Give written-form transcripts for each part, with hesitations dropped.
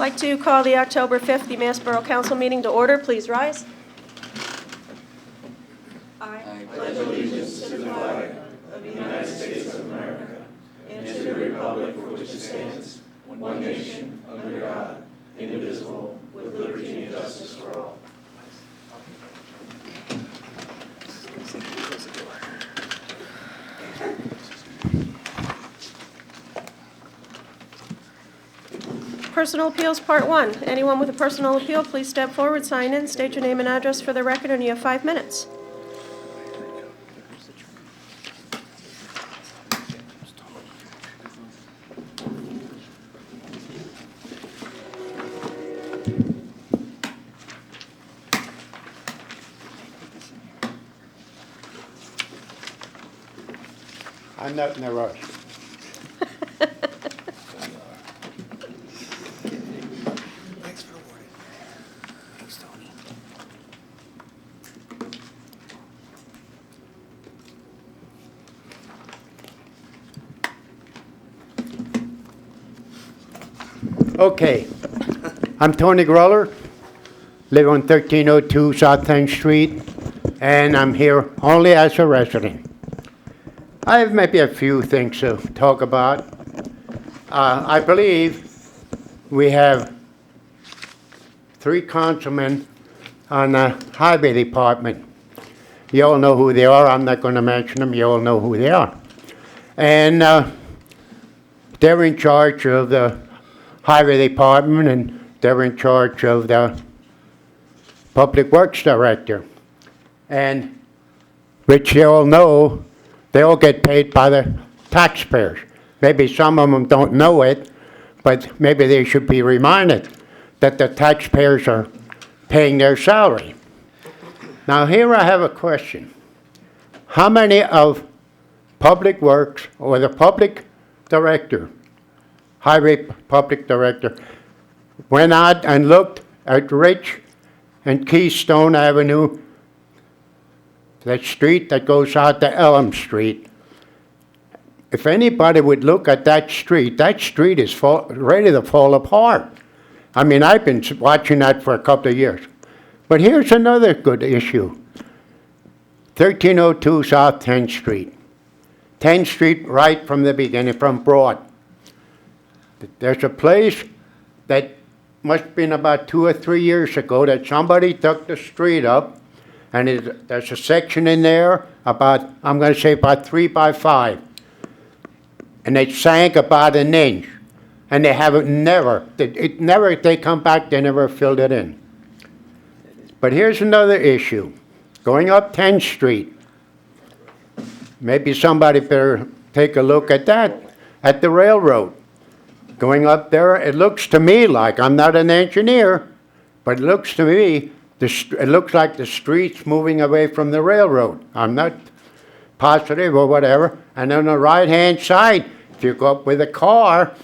like to call the October 5th UMass Borough Council meeting to order. Please rise. Personal appeals, part 1. Anyone with a personal appeal, please step forward, sign in, state your name and address for the record, and you have 5 minutes. I'm not in a rush. Thanks for the warning. Thanks, Tony. Okay, I'm Tony Gruller, live on 1302 South 10th Street, and I'm here only as a resident. I have maybe a few things to talk about. I believe we have 3 councilmen on the highway department. You all know who they are. I'm not going to mention them. You all know who they are. And they're in charge of the highway department, and they're in charge of the public works director. And which you all know, they all get paid by the taxpayers. Maybe some of them don't know it, but maybe they should be reminded that the taxpayers are paying their salary. Now here I have a question. How many of Public Works or the public director, highway public director, went out and looked at Rich and Keystone Avenue, that street that goes out to Elm Street? If anybody would look at that street is ready to fall apart. I mean, I've been watching that for a couple of years. But here's another good issue. 1302 South 10th Street. 10th Street right from the beginning, from Broad. There's a place that must have been about 2 or 3 years ago that somebody took the street up, and there's a section in there about, I'm going to say about 3 by 5. And it sank about an inch. And they haven't they come back, they never filled it in. But here's another issue. Going up 10th Street, maybe somebody better take a look at that, at the railroad. Going up there, it looks to me like, I'm not an engineer, but it looks to me, it looks like the street's moving away from the railroad. I'm not positive or whatever. And on the right-hand side, if you go up with a car,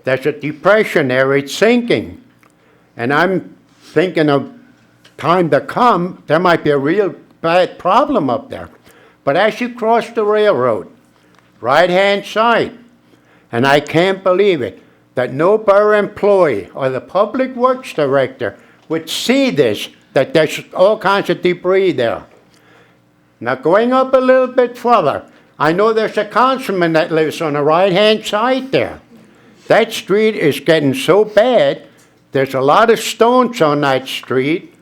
there's a depression there, it's sinking. And I'm thinking of time to come, there might be a real bad problem up there. But as you cross the railroad, right-hand side, and I can't believe it, that no borough employee or the public works director would see this, that there's all kinds of debris there. Now going up a little bit further, I know there's a councilman that lives on the right-hand side there. That street is getting so bad, there's a lot of stones on that street.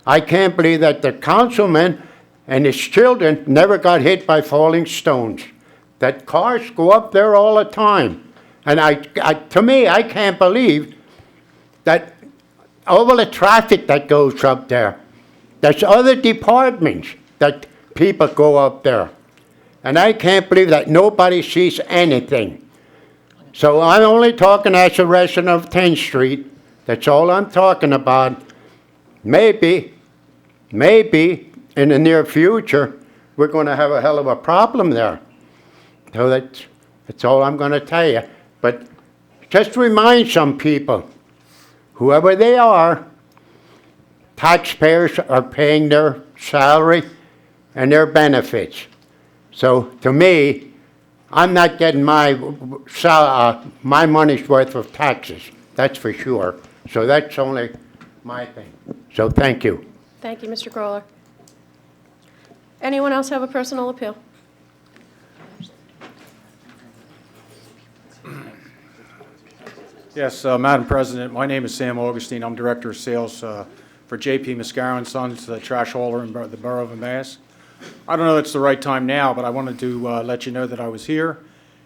I can't believe that the councilman and his children never got hit by falling stones. That cars go up there all the time. And to me, I can't believe that all the traffic that goes up there, there's other departments that people go up there. And I can't believe that nobody sees anything. So I'm only talking as a resident of 10th Street. That's all I'm talking about. Maybe in the near future, we're going to have a hell of a problem there. So that's all I'm going to tell you. But just remind some people, whoever they are, taxpayers are paying their salary and their benefits. So to me, I'm not getting my money's worth of taxes. That's for sure. So that's only my thing. So thank you. Thank you, Mr. Groller. Anyone else have a personal appeal? Yes, Madam President, my name is Sam Augustine. I'm Director of Sales for J.P. Mascaro and Sons, the trash hauler in the Borough of Emmaus. I don't know if it's the right time now, but I wanted to let you know that I was here,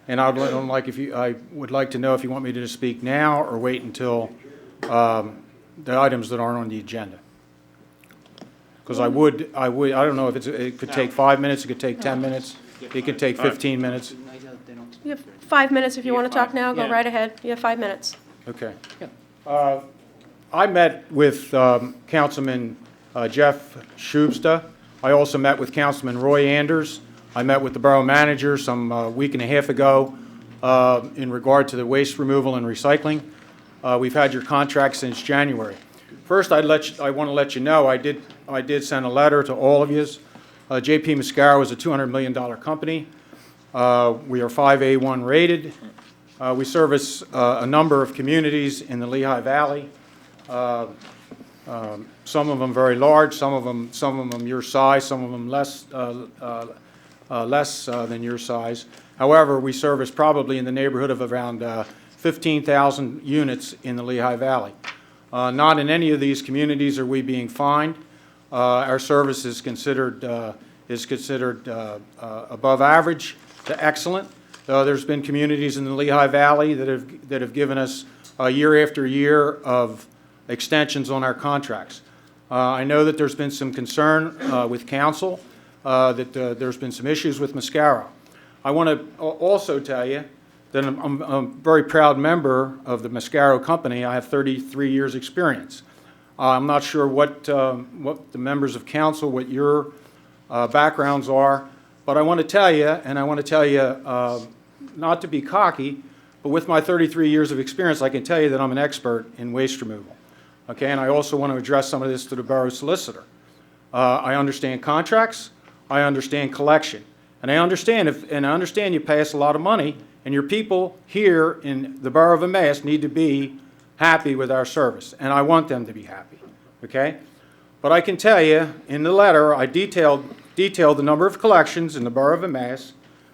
and I would like to know if you want me to speak now or wait until the items that aren't on the agenda. Because I don't know if it could take 5 minutes, it could take 10 minutes, it could take 15 minutes. You have 5 minutes if you want to talk now. Go right ahead. You have 5 minutes. Okay. I met with Councilman Jeff Schubsta. I also met with Councilman Roy Anders. I met with the borough manager some week and a half ago in regard to the waste removal and recycling. We've had your contract since January. First, I want to let you know I did send a letter to all of you. J.P. Mascaro is a $200 million company. We are 5A1 rated. We service a number of communities in the Lehigh Valley. Some of them very large, some of them your size, some of them less than your size. However, we service probably in the neighborhood of around 15,000 units in the Lehigh Valley. Not in any of these communities are we being fined. Our service is considered above average to excellent. There's been communities in the Lehigh Valley that have given us year after year of extensions on our contracts. I know that there's been some concern with council that there's been some issues with Mascaro. I want to also tell you that I'm a very proud member of the Mascaro Company. I have 33 years experience. I'm not sure what the members of council, what your backgrounds are, but I want to tell you, and I want to tell you not to be cocky, but with my 33 years of experience, I can tell you that I'm an expert in waste removal. Okay, and I also want to address some of this to the borough solicitor. I understand contracts, I understand collection, and I understand you pay us a lot of money, and your people here in the borough of Emmaus need to be happy with our service, and I want them to be happy. Okay, but I can tell you in the letter I detailed the number of collections in the borough of Emmaus.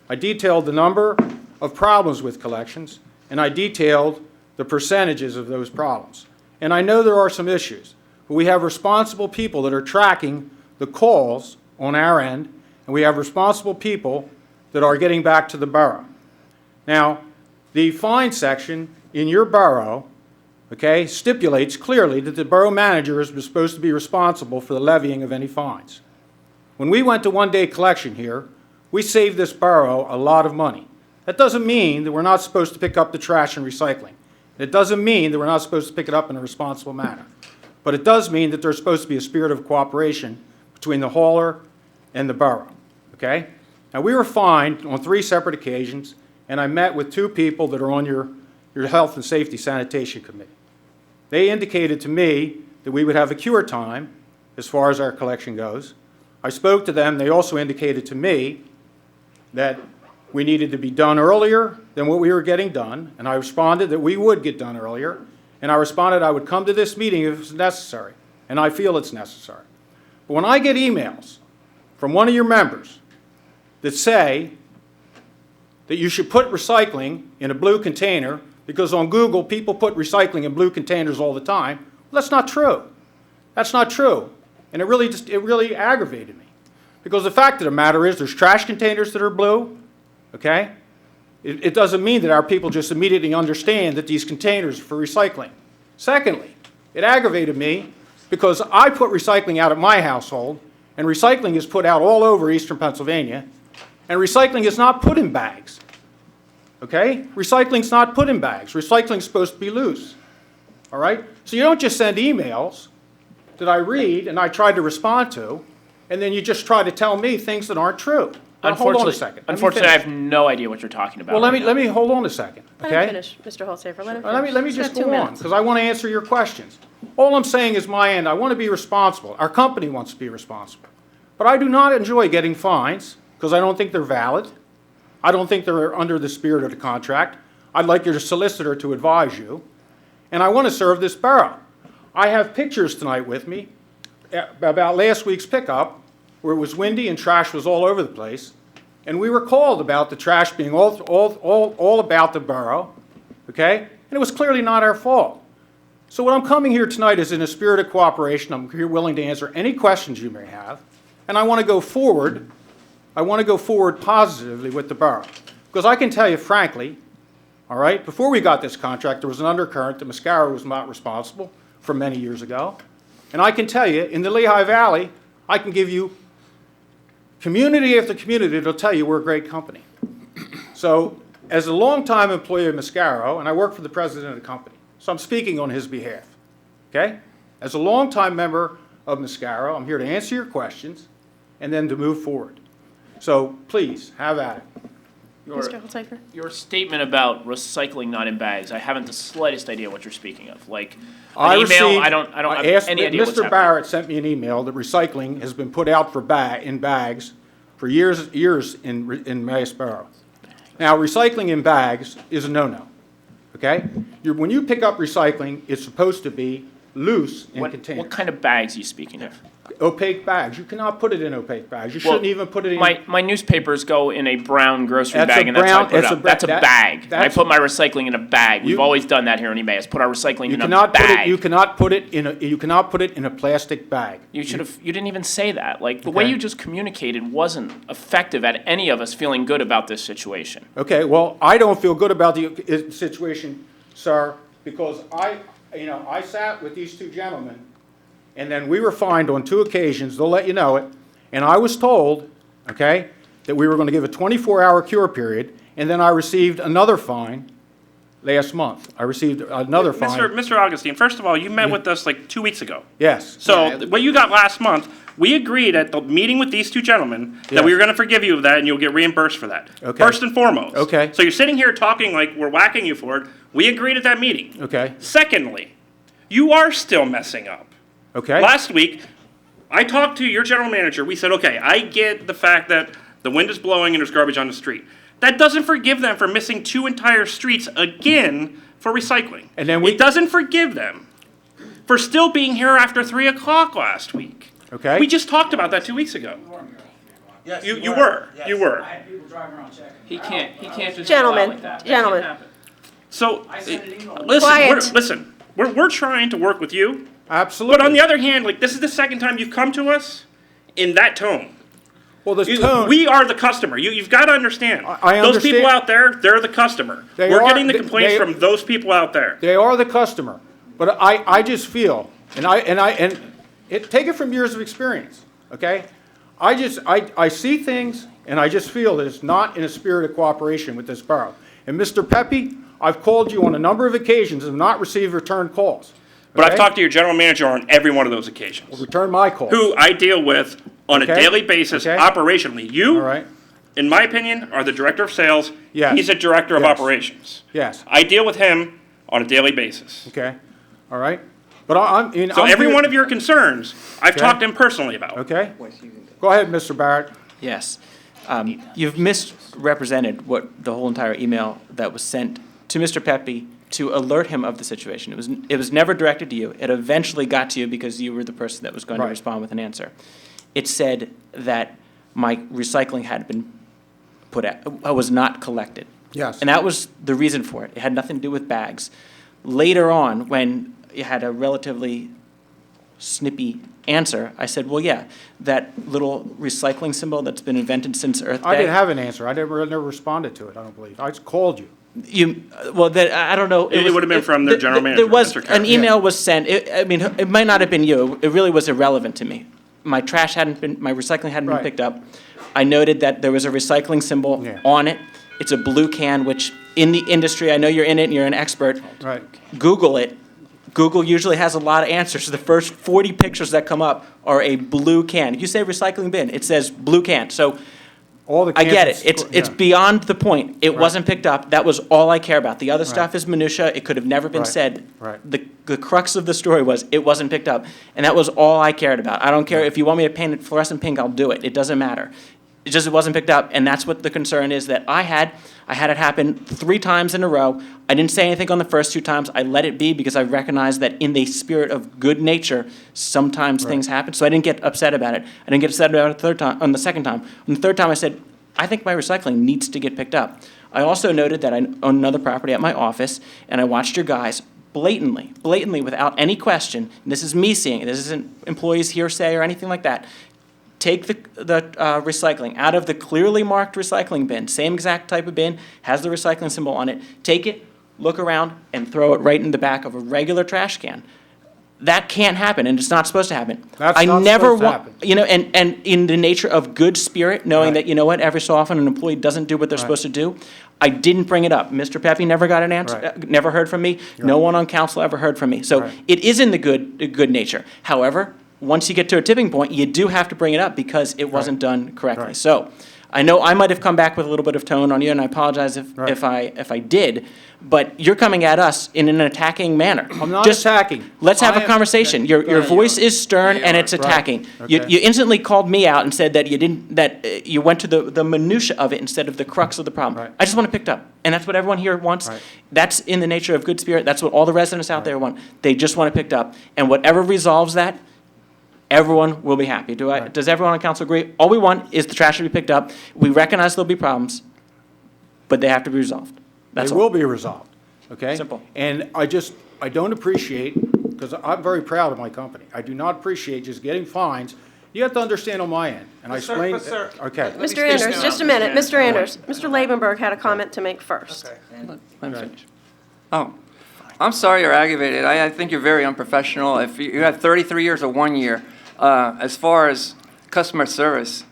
I detailed the number of problems with collections, and I detailed the percentages of those problems. And I know there are some issues, but we have responsible people that are tracking the calls on our end, and we have responsible people that are getting back to the borough. Now, the fine section in your borough, okay, stipulates clearly that the borough manager is supposed to be responsible for the levying of any fines. When we went to one-day collection here, we saved this borough a lot of money. That doesn't mean that we're not supposed to pick up the trash and recycling. It doesn't mean that we're not supposed to pick it up in a responsible manner. But it does mean that there's supposed to be a spirit of cooperation between the hauler and the borough, okay? Now, we were fined on 3 separate occasions, and I met with 2 people that are on your Health and Safety Sanitation Committee. They indicated to me that we would have a cure time as far as our collection goes. I spoke to them. They also indicated to me that we needed to be done earlier than what we were getting done, and I responded that we would get done earlier, and I responded I would come to this meeting if it's necessary, and I feel it's necessary. But when I get emails from one of your members that say that you should put recycling in a blue container because on Google people put recycling in blue containers all the time, well, that's not true. That's not true, and it really aggravated me, because the fact of the matter is there's trash containers that are blue. Okay? It doesn't mean that our people just immediately understand that these containers are for recycling. Secondly, it aggravated me because I put recycling out at my household, and recycling is put out all over eastern Pennsylvania, and recycling is not put in bags. Okay? Recycling's not put in bags. Recycling's supposed to be loose. All right? So you don't just send emails that I read and I try to respond to, and then you just try to tell me things that aren't true. Now, hold on a second. Unfortunately, I have no idea what you're talking about. Well, let me hold on a second, Let okay? him finish, Mr. Holzapher. Let him finish. Let me He's just got 2 go on, minutes. because I want to answer your questions. All I'm saying is my end. I want to be responsible. Our company wants to be responsible. But I do not enjoy getting fines, because I don't think they're valid. I don't think they're under the spirit of the contract. I'd like your solicitor to advise you. And I want to serve this borough. I have pictures tonight with me about last week's pickup, where it was windy and trash was all over the place. And we were called about the trash being all about the borough, okay? And it was clearly not our fault. So what I'm coming here tonight is in a spirit of cooperation. I'm here willing to answer any questions you may have. And I want to go forward. I want to go forward positively with the borough. Because I can tell you frankly, all right, before we got this contract, there was an undercurrent that Mascara was not responsible from many years ago. And I can tell you, in the Lehigh Valley, I can give you community after community that'll tell you we're a great company. So, as a longtime employee of Mascaro, and I work for the president of the company, so I'm speaking on his behalf, okay? As a longtime member of Mascaro, I'm here to answer your questions and then to move forward. So, please, have at it. Mr. Holzapfel? Your statement about recycling not in bags, I haven't the slightest idea what you're speaking of. Like, I an email, received- I don't have asked- any idea what's Mr. happening. Barrett sent me an email that recycling has been put out for in bags for years in Massboro. Now, recycling in bags is a no-no, okay? When you pick up recycling, it's supposed to be loose in What containers. kind of bags are you speaking of? Opaque bags. You cannot put it in opaque bags. You Well, shouldn't even put it in. My newspapers go in a brown grocery That's bag, a and that's how I brown- put it it's a up. bra- That's a that- bag. I that's- put my recycling in a bag. We've You- always done that here in Emmaus. Put our recycling You in a cannot put it, bag. you cannot put it in a plastic bag. You should have. You didn't even say that. Like the way Okay. you just communicated wasn't effective at any of us feeling good about this situation. Okay, well, I don't feel good about the situation, sir, because I sat with these two gentlemen, and then we were fined on 2 occasions, they'll let you know it, and I was told, okay, that we were going to give a 24-hour cure period, and then I received another fine last month. I received another fine. Mr. Augustine, first of all, you met with us like 2 weeks ago. Yes. So what you got last month, we agreed at the meeting with these two gentlemen that we Yes. were going to forgive you of that and you'll get reimbursed for that. Okay. First and foremost. Okay. So you're sitting here talking like we're whacking you for it. We agreed at that meeting. Okay, Secondly, you are still messing up. okay. Last week, I talked to your general manager. We said, okay, I get the fact that the wind is blowing and there's garbage on the street. That doesn't forgive them for missing 2 entire streets again for recycling. And then we- It doesn't forgive them for still being here after 3 o'clock last week. Okay. We just talked about that 2 weeks ago. Yes, You were. You were. I had people driving around checking. He can't just Gentlemen, go out like that. gentlemen. That can't happen. So, sent an email. listen, we're trying to work with you. Absolutely. But on the other hand, like, this is the second time you've come to us in that tone. Well, this tone. We are the customer. You've got to understand. I Those understand. people out there, they're the customer. They We're are- getting the they- complaints they- from those people out there. They are the customer, but I just feel, take it from years of experience, okay? I see things, and I just feel that it's not in a spirit of cooperation with this borough. And Mr. Pepe, I've called you on a number of occasions and not received return calls. But I've okay? talked to your general manager on every one of those occasions, Return my call. who I deal with on Okay. a daily basis Okay. operationally. You, All right, in my opinion, are the director of sales. Yes. He's the director of Yes. operations. yes, I deal with him on a daily basis. okay, all right? But I'm So every here- one of your concerns, I've Okay. talked to him personally about. Okay? Go ahead, Mr. Barrett. Yes. You've misrepresented what the whole entire email that was sent to Mr. Pepe to alert him of the situation. It was never directed to you. It eventually got to you because you were the person that was going to Right. respond with an answer. It said that my recycling had been was not collected. Yes. And that was the reason for it. It had nothing to do with bags. Later on, when you had a relatively snippy answer, I said, well, yeah, that little recycling symbol that's been invented since Earth Day. I didn't have an answer. I never responded to it, I don't believe. I just called you. Well, that, I don't know. It was- would have been from the general manager, There was, Mr. an Karen. email was sent, it might not have been you, it really was irrelevant to me. My trash hadn't been, my recycling hadn't been Right. picked up. I noted that there was a recycling symbol Yeah. on it. It's a blue can, which in the industry, I know you're in it and you're an expert. Right. Google it. Google usually has a lot of answers. The first 40 pictures that come up are a blue can. If you say recycling bin, it says blue can. So All the I get it. cans- It's yeah. beyond the point. It wasn't picked up. That was all I care about. The other stuff is minutia. It could have never been Right. said. Right. The crux of the story was it wasn't picked up. And that was all I cared about. I don't care if you want me to paint it fluorescent pink, I'll do it. It doesn't matter. it wasn't picked up, and that's what the concern is that I had. I had it happen 3 times in a row. I didn't say anything on the first 2 times. I let it be because I recognized that in the spirit of good nature, sometimes things happen. So I didn't get upset about it. I didn't get upset about it on the second time. On the third time, I said, I think my recycling needs to get picked up. I also noted that I own another property at my office, and I watched your guys blatantly, without any question, and this is me seeing it, this isn't employees' hearsay or anything like that, take the recycling out of the clearly marked recycling bin, same exact type of bin, has the recycling symbol on it, take it, look around, and throw it right in the back of a regular trash can. That can't happen, and it's not supposed to happen. That's not supposed to happen. You know, and in the nature of good spirit, knowing that, you know what, every so often an employee doesn't do what they're supposed to do, I didn't bring it up. Mr. Pepe never got an answer, Right. never heard from me. No one on council ever heard from me. So Right. it is in the good nature. However, once you get to a tipping point, you do have to bring it up because it wasn't done correctly. Right. So I know I might have come back with a little bit of tone on you, and I apologize Right. if I did, but you're coming at us in an attacking manner. I'm not Just attacking. Let's have I a am- conversation. Go Your ahead. voice is stern Yeah, and it's right. attacking. Okay. You instantly called me out and said that you went to the minutia of it instead of the crux of the problem. Right. I just want it picked up, and that's what everyone here wants. Right. That's in the nature of good spirit. That's what all the residents out there want. They just want it picked up, and whatever resolves that, everyone will be happy. Right. Does everyone on council agree? All we want is the trash to be picked up. We recognize there'll be problems, but they have to be resolved. That's They all. will be resolved, okay? Simple. And I don't appreciate, because I'm very proud of my company, I do not appreciate just getting fines. You have to understand on my end, and I But sir- explained. but sir- Okay. let me Mr. speak Anders, now. just a minute. Mr. Anders, Mr. Lavenberg had a comment to make first. Okay. Let me finish. Oh, I'm sorry you're aggravated. I think you're very unprofessional. If you have 33 years or 1 year, as far as customer service,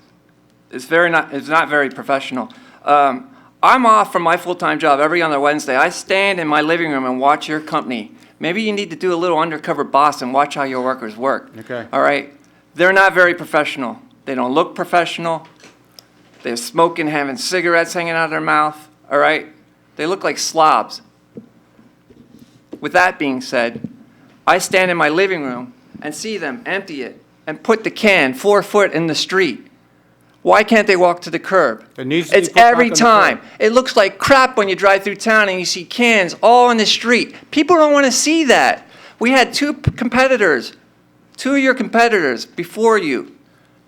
it's not very professional. I'm off from my full-time job every other Wednesday. I stand in my living room and watch your company. Maybe you need to do a little undercover boss and watch how your workers work. Okay. All right? They're not very professional. They don't look professional. They're smoking, having cigarettes hanging out of their mouth. All right? They look like slobs. With that being said, I stand in my living room and see them empty it and put the can 4 foot in the street. Why can't they walk to the curb? It needs to be It's put back every on the time. curb. It looks like crap when you drive through town and you see cans all in the street. People don't want to see that. We had 2 competitors, 2 of your competitors before you.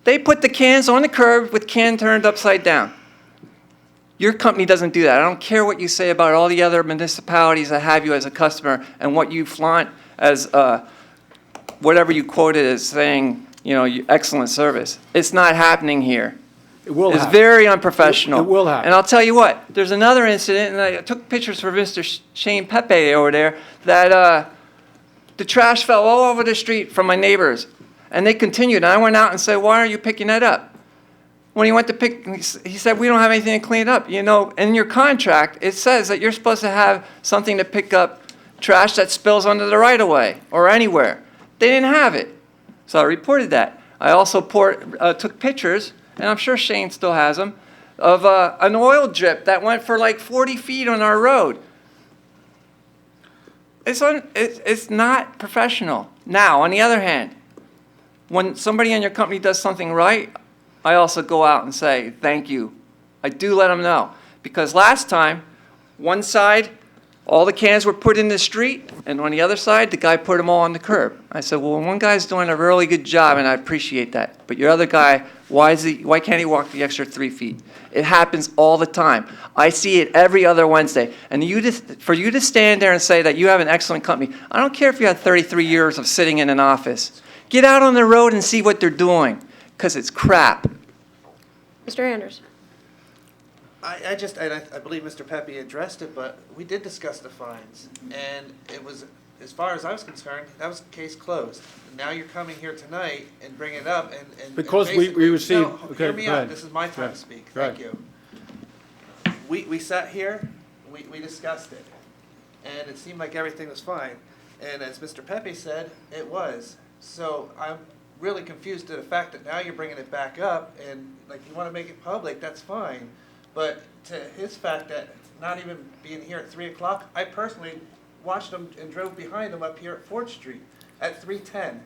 They put the cans on the curb with can turned upside down. Your company doesn't do that. I don't care what you say about all the other municipalities that have you as a customer and what you flaunt as whatever you quoted as saying, you know, excellent service. It's not happening here. It will It's happen. very unprofessional. It will happen. And I'll tell you what, there's another incident, and I took pictures for Mr. Shane Pepe over there, that the trash fell all over the street from my neighbors. And they continued, and I went out and said, why aren't you picking that up? When he went to pick, he said, we don't have anything to clean it up. You know, in your contract, it says that you're supposed to have something to pick up trash that spills under the right-of-way or anywhere. They didn't have it. So I reported that. I also took pictures, and I'm sure Shane still has them, of an oil drip that went for like 40 feet on our road. It's not professional. Now, on the other hand, when somebody in your company does something right, I also go out and say, thank you. I do let them know. Because last time, one side, all the cans were put in the street, and on the other side, the guy put them all on the curb. I said, well, one guy's doing a really good job, and I appreciate that. But your other guy, why can't he walk the extra 3 feet? It happens all the time. I see it every other Wednesday. And for you to stand there and say that you have an excellent company, I don't care if you have 33 years of sitting in an office. Get out on the road and see what they're doing, because it's crap. Mr. Anders. I believe Mr. Pepe addressed it, but we did discuss the fines. And it was, as far as I was concerned, that was case closed. And now you're coming here tonight and bringing it up and. Because we basically- received- No, okay, hear me go out. ahead. This is my Go time ahead. to speak. Go Thank ahead. you. We sat here, we discussed it. And it seemed like everything was fine. And as Mr. Pepe said, it was. So I'm really confused to the fact that now you're bringing it back up and like you want to make it public, that's fine. But to his fact that not even being here at 3 o'clock, I personally watched them and drove behind them up here at 4th Street at 3:10.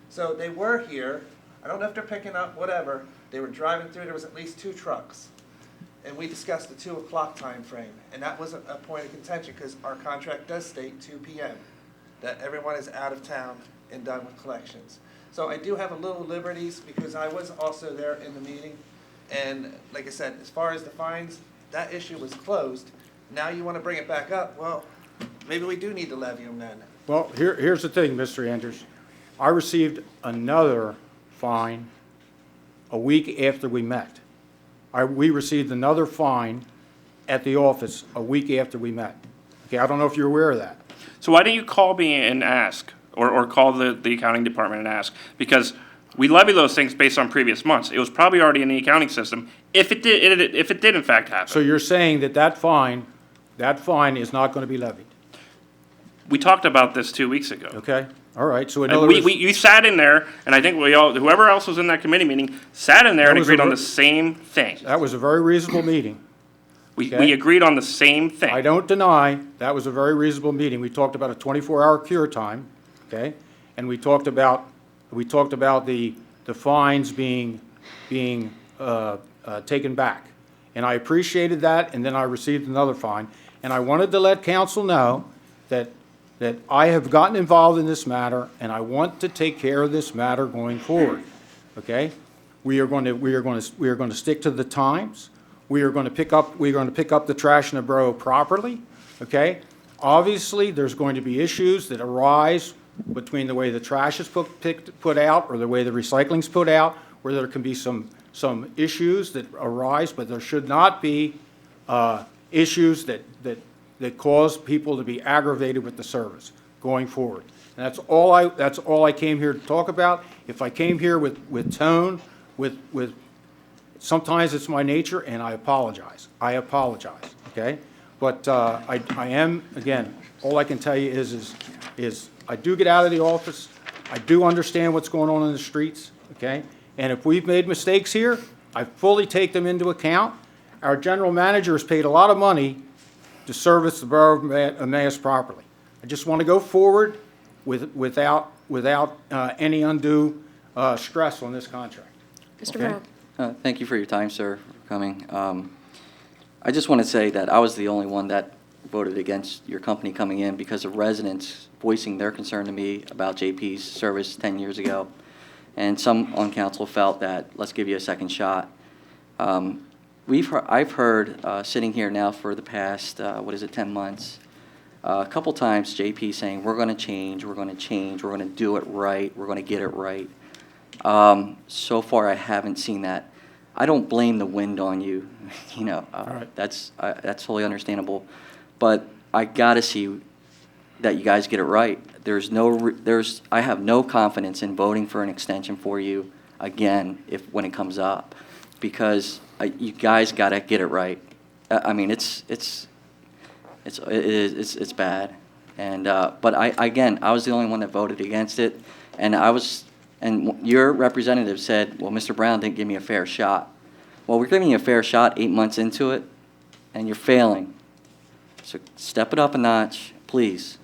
So they were here. I don't know if they're picking up, whatever. They were driving through, there was at least 2 trucks. And we discussed the 2 o'clock time frame, and that was a point of contention, because our contract does state 2 PM, that everyone is out of town and done with collections. So I do have a little liberties, because I was also there in the meeting, and like I said, as far as the fines, that issue was closed. Now you want to bring it back up, well, maybe we do need to levy them then. Well, here's the thing, Mr. Andrews. I received another fine a week after we met. We received another fine at the office a week after we met. Okay, I don't know if you're aware of that. So why didn't you call me and ask, or call the accounting department and ask? Because we levy those things based on previous months. It was probably already in the accounting system, if it did in fact happen. So you're saying that fine is not going to be levied, We talked about this 2 weeks ago. okay? All right, so in And other words, you sat in there, and I think whoever else was in that committee meeting, sat in there and was agreed a on ver- the same thing. that was a very reasonable meeting. We okay. agreed on the same thing. I don't deny that was a very reasonable meeting. We talked about a 24-hour cure time, okay? And we talked about the fines being taken back. And I appreciated that, and then I received another fine. And I wanted to let council know that I have gotten involved in this matter, and I want to take care of this matter going forward, okay? We are going to stick to the times. We are going to pick up the trash in the borough properly, okay? Obviously, there's going to be issues that arise between the way the trash is put out or the way the recycling's put out, where there can be some issues that arise, but there should not be issues that cause people to be aggravated with the service going forward. And that's all I came here to talk about. If I came here with tone, with sometimes it's my nature, and I apologize. Okay? But I am, again, all I can tell you is I do get out of the office. I do understand what's going on in the streets, okay? And if we've made mistakes here, I fully take them into account. Our general manager has paid a lot of money to service the borough of Emmaus properly. I just want to go forward without any undue stress on this contract. Mr. Okay. Brown? Thank you for your time, sir, for coming. I just want to say that I was the only one that voted against your company coming in because of residents voicing their concern to me about JP's service 10 years ago. And some on council felt that, let's give you a second shot. I've heard, sitting here now for the past, 10 months, a couple times JP saying, we're going to change, we're going to do it right, we're going to get it right. So far, I haven't seen that. I don't blame the wind on you, right. That's totally understandable. But I got to see that you guys get it right. I have no confidence in voting for an extension for you again when it comes up, because you guys got to get it right. I mean, it's bad. And but I was the only one that voted against it, and your representative said, well, Mr. Brown didn't give me a fair shot. Well, we're giving you a fair shot 8 months into it, and you're failing. So step it up a notch, please.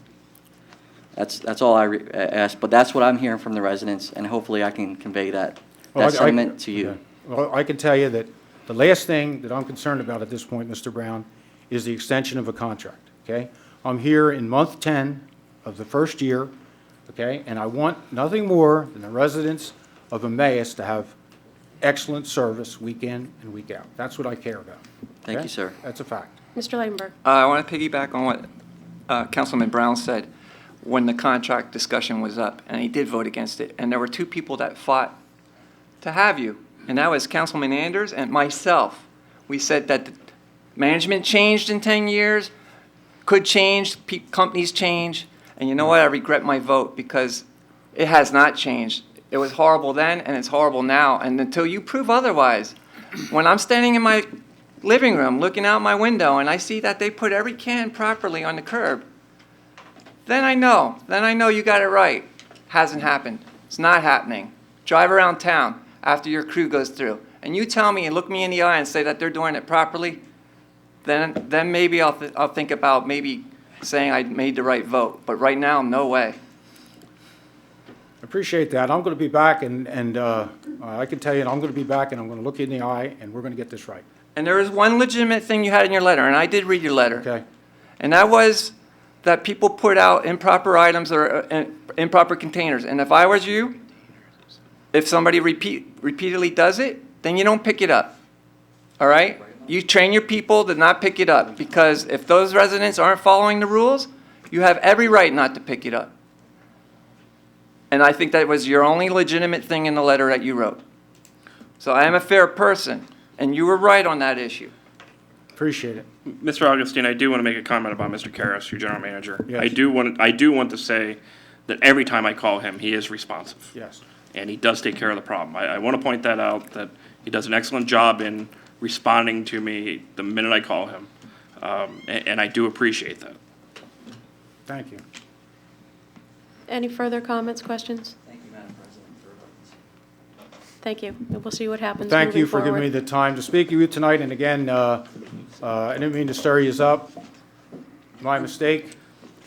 That's all I ask, but that's what I'm hearing from the residents, and hopefully I can convey that sentiment to you. Okay. Well, I can tell you that the last thing that I'm concerned about at this point, Mr. Brown, is the extension of a contract, okay? I'm here in month 10 of the first year, okay? And I want nothing more than the residents of Emmaus to have excellent service week in and week out. That's what I care about. Thank okay? you, sir. That's a fact. Mr. Leidenberg? I want to piggyback on what Councilman Brown said when the contract discussion was up, and he did vote against it. And there were 2 people that fought to have you, and that was Councilman Anders and myself. We said that the management changed in 10 years, could change, companies change, and you know what? I regret my vote because it has not changed. It was horrible then, and it's horrible now, and until you prove otherwise. When I'm standing in my living room looking out my window and I see that they put every can properly on the curb, then I know you got it right. Hasn't happened. It's not happening. Drive around town after your crew goes through, and you tell me and look me in the eye and say that they're doing it properly, then maybe I'll think about maybe saying I made the right vote. But right now, no way. Appreciate that. I'm going to be back, and I can tell you, I'm going to be back, and I'm going to look you in the eye, and we're going to get this right. And there is one legitimate thing you had in your letter, and I did read your letter. Okay? And that was that people put out improper items or improper containers. And if I was you, if somebody repeatedly does it, then you don't pick it up. All right? You train your people to not pick it up, because if those residents aren't following the rules, you have every right not to pick it up. And I think that was your only legitimate thing in the letter that you wrote. So I am a fair person, and you were right on that issue. Appreciate it. Mr. Augustine, I do want to make a comment about Mr. Karras, your general manager. Yes. I do want to say that every time I call him, he is responsive. Yes. And he does take care of the problem. I want to point that out, that he does an excellent job in responding to me the minute I call him. And I do appreciate that. Thank you. Any further comments, questions? Thank you, Madam President, Thank you. We'll see what happens Thank moving you for giving me forward. the time to speak to you tonight, and again, I didn't mean to stir you up. My mistake.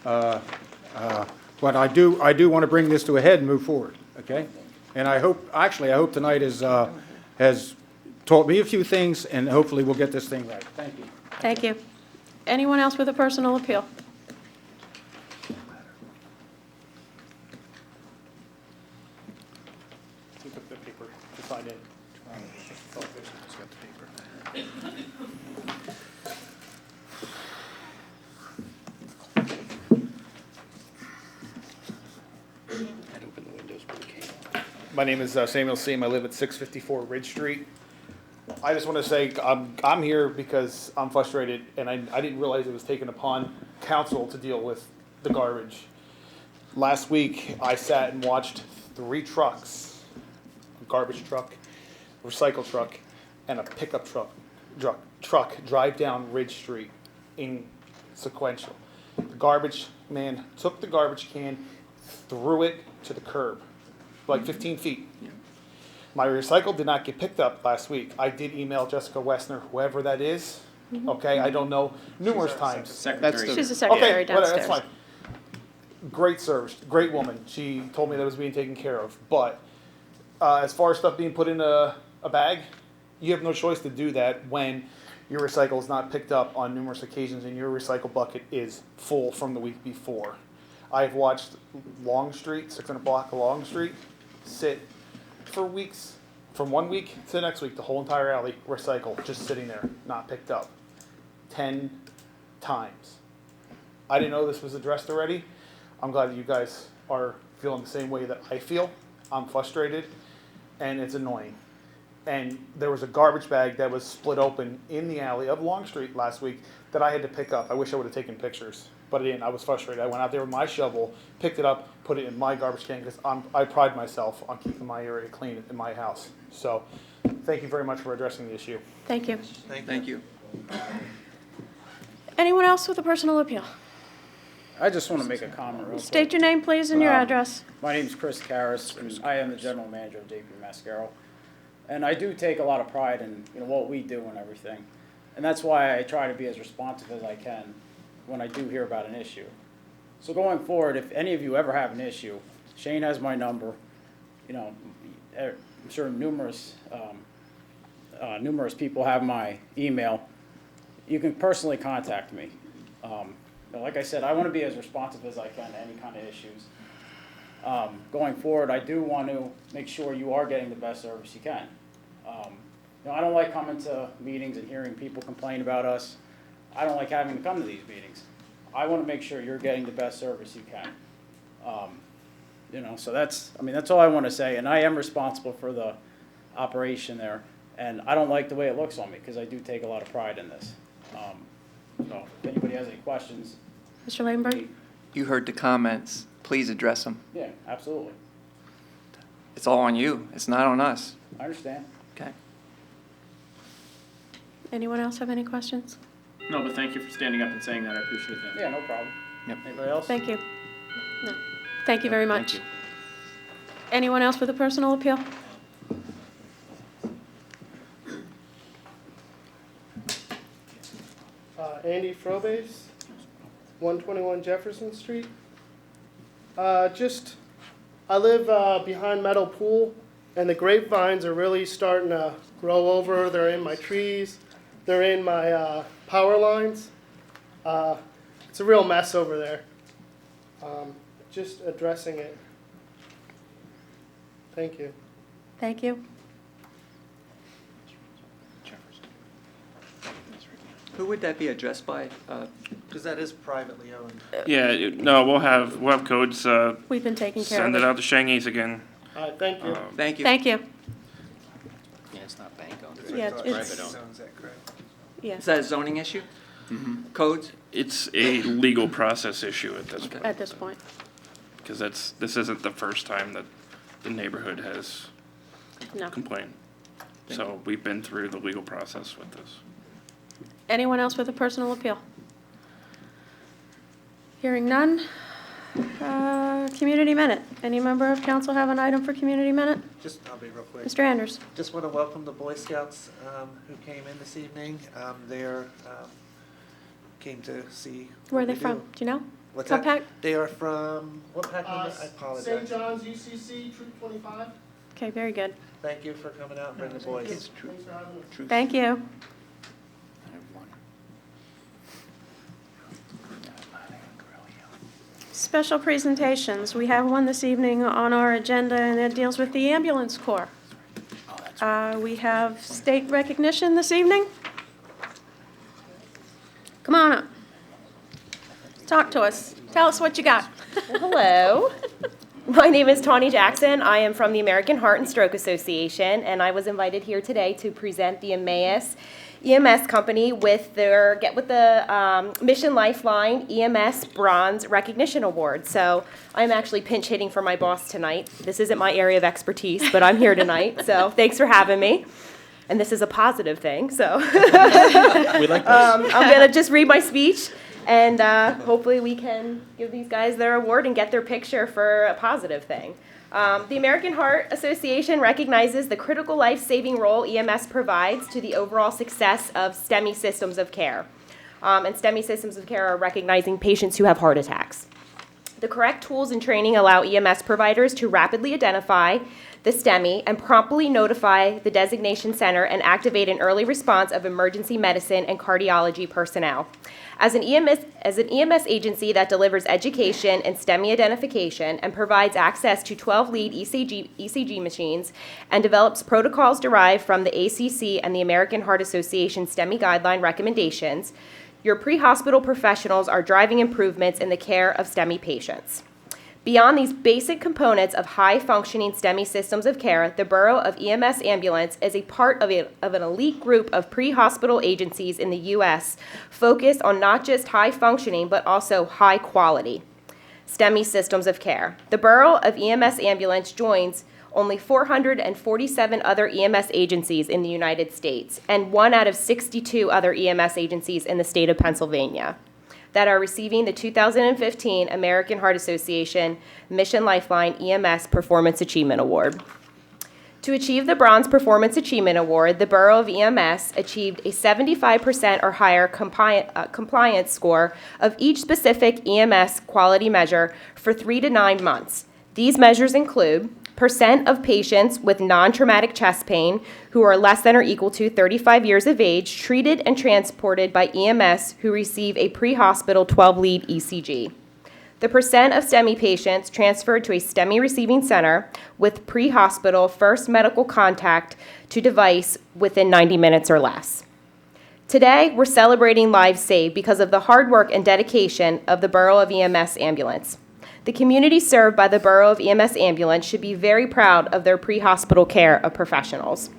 But I do want to bring this to a head and move forward, okay? And I hope tonight has taught me a few things, and hopefully we'll get this thing right. Thank you. Thank you. Anyone else with a personal appeal? My name is Samuel Seam. I live at 654 Ridge Street. I just want to say I'm here because I'm frustrated, and I didn't realize it was taken upon council to deal with the garbage. Last week, I sat and watched 3 trucks, a garbage truck, a recycle truck, and a pickup truck drive down Ridge Street in sequential. The garbage man took the garbage can, threw it to the curb, like 15 feet. My recycle did not get picked up last week. I did email Jessica Wessner, whoever that is. Okay, I don't know, numerous times. She's the secretary Okay, whatever, downstairs. that's fine. Great service, great woman. She told me that it was being taken care of. But as far as stuff being put in a bag, you have no choice to do that when your recycle is not picked up on numerous occasions and your recycle bucket is full from the week before. I've watched Long Street, 600 block of Long Street, sit for weeks, from 1 week to the next week, the whole entire alley recycle just sitting there, not picked up. 10 times. I didn't know this was addressed already. I'm glad that you guys are feeling the same way that I feel. I'm frustrated, and it's annoying. And there was a garbage bag that was split open in the alley of Long Street last week that I had to pick up. I wish I would have taken pictures, but I didn't. I was frustrated. I went out there with my shovel, picked it up, put it in my garbage can because I pride myself on keeping my area clean in my house. So thank you very much for addressing the issue. Thank you. Thank you. Anyone else with a personal appeal? I just want to make a comment real quick. State your name, please, and your address. My name is Chris Karras, and I am the general manager of JP Mascaro. And I do take a lot of pride in what we do and everything. And that's why I try to be as responsive as I can when I do hear about an issue. So going forward, if any of you ever have an issue, Shane has my number. I'm sure numerous people have my email. You can personally contact me. Like I said, I want to be as responsive as I can to any kind of issues. Going forward, I do want to make sure you are getting the best service you can. I don't like coming to meetings and hearing people complain about us. I don't like having to come to these meetings. I want to make sure you're getting the best service you can. So that's all I want to say. And I am responsible for the operation there. And I don't like the way it looks on me because I do take a lot of pride in this. So if anybody has any questions. Mr. Ladenburg? You heard the comments. Please address them. Yeah, absolutely. It's all on you. It's not on us. I understand. Okay. Anyone else have any questions? No, but thank you for standing up and saying that. I appreciate that. Yeah, no problem. Yep. Anybody else? Thank you. No. Thank you very much. Thank you. Anyone else with a personal appeal? Andy Frobase, 121 Jefferson Street. Just I live behind Meadow Pool, and the grapevines are really starting to grow over. They're in my trees. They're in my power lines. It's a real mess over there. Just addressing it. Thank you. Thank you. Who would that be addressed by? Because that is privately owned. Yeah, no, we'll have codes, We've been taking care of send it. it out to Shangha's again. All right, thank you. Thank you. Thank you. Yeah, it's not bank owned. Yeah, it's, Owns that, correct? yeah, Is that a zoning issue? Codes? It's a legal process issue at this point, at this point. because this isn't the first time that the neighborhood has No. complained. So we've been through the legal process with this. Anyone else with a personal appeal? Hearing none. Community minute. Any member of council have an item for community minute? I'll be real quick. Mr. Anders? Just want to welcome the Boy Scouts who came in this evening. Came to see Where are what they we from? do. Do you know? What's What that? pack? They are from, what pack number? I St. apologize. John's UCC, Troop 25. Okay, very good. Thank you for coming out and bringing the boys. Thanks for having us. Thank you. Special presentations. We have one this evening on our agenda, and it deals with the ambulance corps. We have state recognition this evening. Come on up. Talk to us. Tell us what you got. Hello. My name is Tawny Jackson. I am from the American Heart and Stroke Association, and I was invited here today to present the Emmaus EMS company with the Mission Lifeline EMS Bronze Recognition Award. So I'm actually pinch hitting for my boss tonight. This isn't my area of expertise, but I'm here tonight. So thanks for having me. And this is a positive thing. So We like this. I'm gonna just read my speech, and hopefully we can give these guys their award and get their picture for a positive thing. The American Heart Association recognizes the critical life-saving role EMS provides to the overall success of STEMI systems of care. And STEMI systems of care are recognizing patients who have heart attacks. The correct tools and training allow EMS providers to rapidly identify the STEMI and promptly notify the designation center and activate an early response of emergency medicine and cardiology personnel. As an EMS agency that delivers education and STEMI identification and provides access to 12 lead ECG machines and develops protocols derived from the ACC and the American Heart Association STEMI guideline recommendations, your pre-hospital professionals are driving improvements in the care of STEMI patients. Beyond these basic components of high-functioning STEMI systems of care, the Borough of EMS Ambulance is a part of an elite group of pre-hospital agencies in the U.S. focused on not just high-functioning, but also high-quality STEMI systems of care. The Borough of EMS Ambulance joins only 447 other EMS agencies in the United States and 1 out of 62 other EMS agencies in the state of Pennsylvania that are receiving the 2015 American Heart Association Mission Lifeline EMS Performance Achievement Award. To achieve the Bronze Performance Achievement Award, the Borough of EMS achieved a 75% or higher compliance score of each specific EMS quality measure for 3 to 9 months. These measures include percent of patients with non-traumatic chest pain who are less than or equal to 35 years of age treated and transported by EMS who receive a pre-hospital 12-lead ECG. The percent of STEMI patients transferred to a STEMI receiving center with pre-hospital first medical contact to device within 90 minutes or less. Today, we're celebrating lives saved because of the hard work and dedication of the Borough of EMS Ambulance. The community served by the Borough of EMS Ambulance should be very proud of their pre-hospital care of professionals.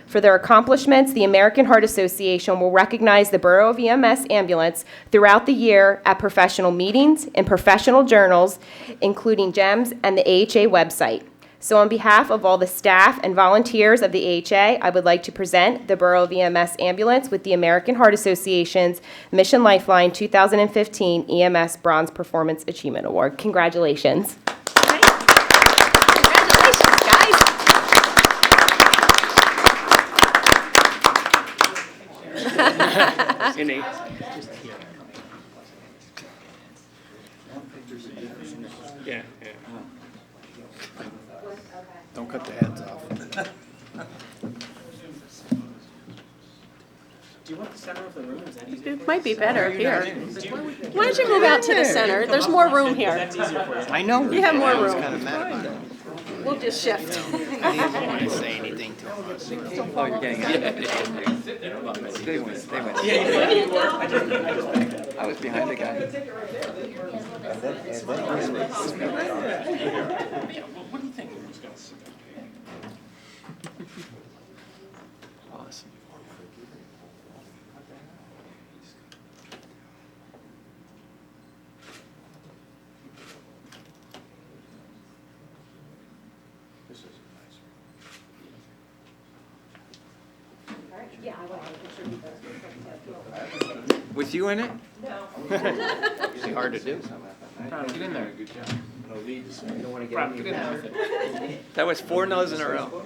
For their accomplishments, the American Heart Association will recognize the Borough of EMS Ambulance throughout the year at professional meetings and professional journals, including GEMS and the AHA website. So on behalf of all the staff and volunteers of the AHA, I would like to present the Borough of EMS Ambulance with the American Heart Association's Mission Lifeline 2015 EMS Bronze Performance Achievement Award. Congratulations. Congratulations, guys. Yeah, Don't cut the heads off. Do you want the center of the room? Is that easier? It might be better here. Why don't you move out to the center? There's more room here. That's easier for you. I know. You have more I was room. kind of mad about that. We'll just shift. I didn't want to say anything to him. Oh, you're getting it. They win. I was behind the guy. What do you think? Awesome. With you in it? It's hard to do. Get in there. Good job. Get in there. That was 4 no's in a row.